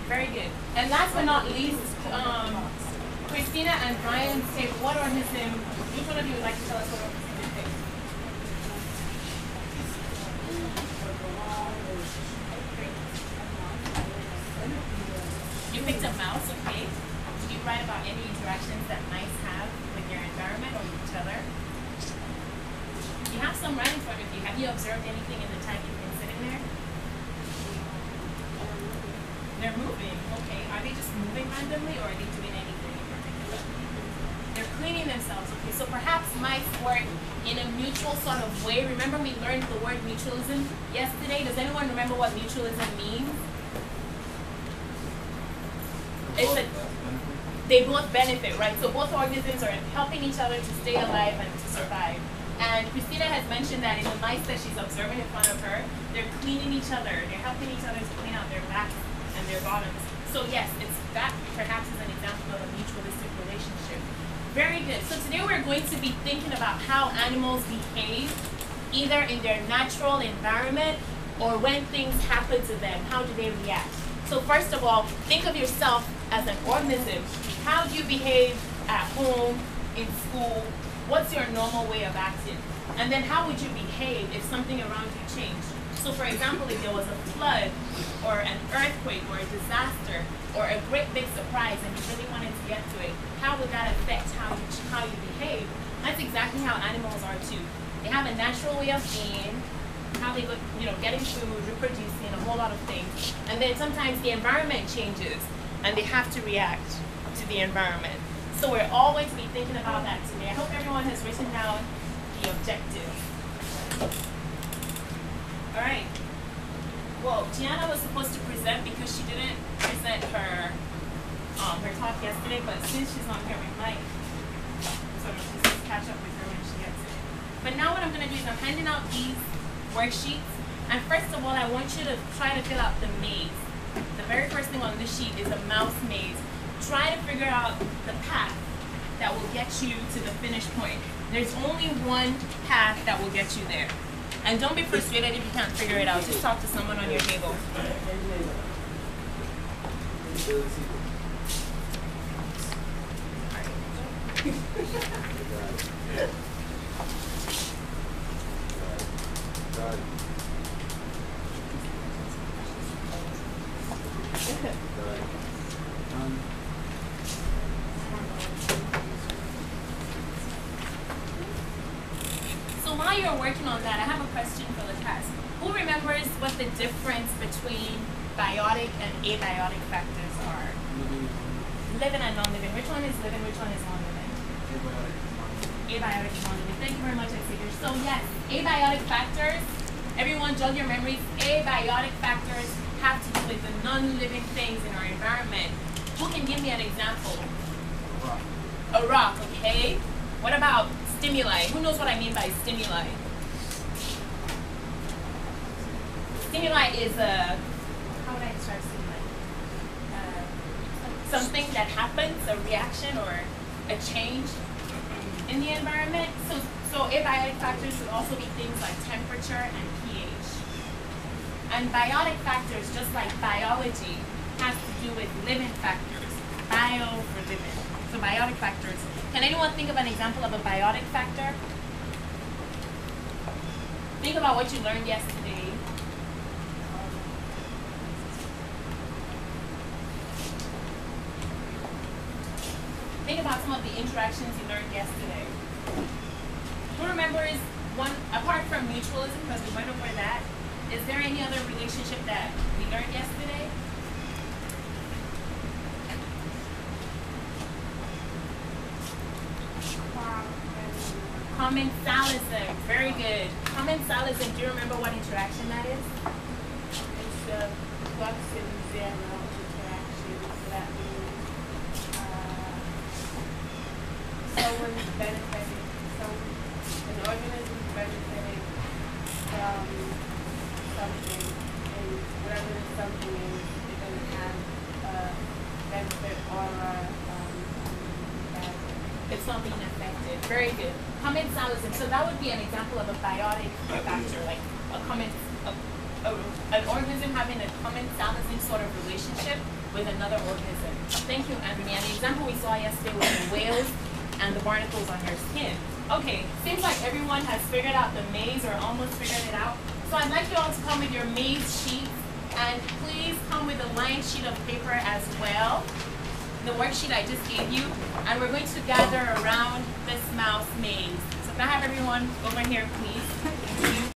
Very good. And last but not least, Christina and Brian say what organism, which one of you would like to tell us what organism you picked? You picked a mouse, okay. Did you write about any interactions that mice have with their environment or with each other? You have some right in front of you. Have you observed anything in the time you've been sitting there? They're moving, okay. Are they just moving randomly or are they doing anything in particular? They're cleaning themselves, okay. So perhaps mice work in a mutual sort of way. Remember we learned the word mutualism yesterday? Does anyone remember what mutualism means? It's a, they both benefit, right? So both organisms are helping each other to stay alive and to survive. And Christina has mentioned that in the mice that she's observing in front of her, they're cleaning each other. They're helping each other to clean out their backs and their bottoms. So yes, it's that perhaps is an example of a mutualistic relationship. Very good. So today we're going to be thinking about how animals behave, either in their natural environment or when things happen to them. How do they react? So first of all, think of yourself as an organism. How do you behave at home, in school? What's your normal way of acting? And then how would you behave if something around you changed? So for example, if there was a flood or an earthquake or a disaster or a great big surprise and you really wanted to get to it, how would that affect how you behave? That's exactly how animals are too. They have a natural way of being, how they look, getting food, reproducing, a whole lot of things. And then sometimes the environment changes and they have to react to the environment. So we're all going to be thinking about that today. I hope everyone has written down the objective. All right. Well, Gianna was supposed to present because she didn't present her talk yesterday, but since she's on here, we might sort of just catch up with her when she gets it. But now what I'm going to do is I'm handing out these worksheets, and first of all, I want you to try to fill out the maze. The very first thing on this sheet is a mouse maze. Try to figure out the path that will get you to the finish point. There's only one path that will get you there. And don't be frustrated if you can't figure it out. Just talk to someone on your table. So while you're working on that, I have a question for the class. Who remembers what the difference between biotic and abiotic factors are? Living and non-living. Which one is living, which one is non-living? Abiotic and non-living. Thank you very much, Xavier. So yes, abiotic factors, everyone jog your memories. Abiotic factors have to do with the non-living things in our environment. Who can give me an example? A rock, okay. What about stimuli? Who knows what I mean by stimuli? Stimuli is a, how would I describe stimuli? Something that happens, a reaction or a change in the environment. So abiotic factors would also be things like temperature and pH. And biotic factors, just like biology, has to do with living factors. Bio for living. So biotic factors. Can anyone think of an example of a biotic factor? Think about what you learned yesterday. Think about some of the interactions you learned yesterday. Who remembers one, apart from mutualism, because we went over that, is there any other relationship that we learned yesterday? Commensalism, very good. Commensalism, do you remember what interaction that is? It's the flux and zero interaction. So that means someone's benefiting, an organism is benefiting from something, and whatever this something is, it's going to have a benefit or a bad. It's not being affected. Very good. Commensalism. So that would be an example of a biotic factor, like a an organism having a common salazine sort of relationship with another organism. Thank you, Anthony. And the example we saw yesterday was the whales and the barnacles on your skin. Okay, seems like everyone has figured out the maze or almost figured it out. So I'd like you all to come with your maze sheets, and please come with a lined sheet of paper as well, the worksheet I just gave you, and we're going to gather around this mouse maze. So can I have everyone over here, please?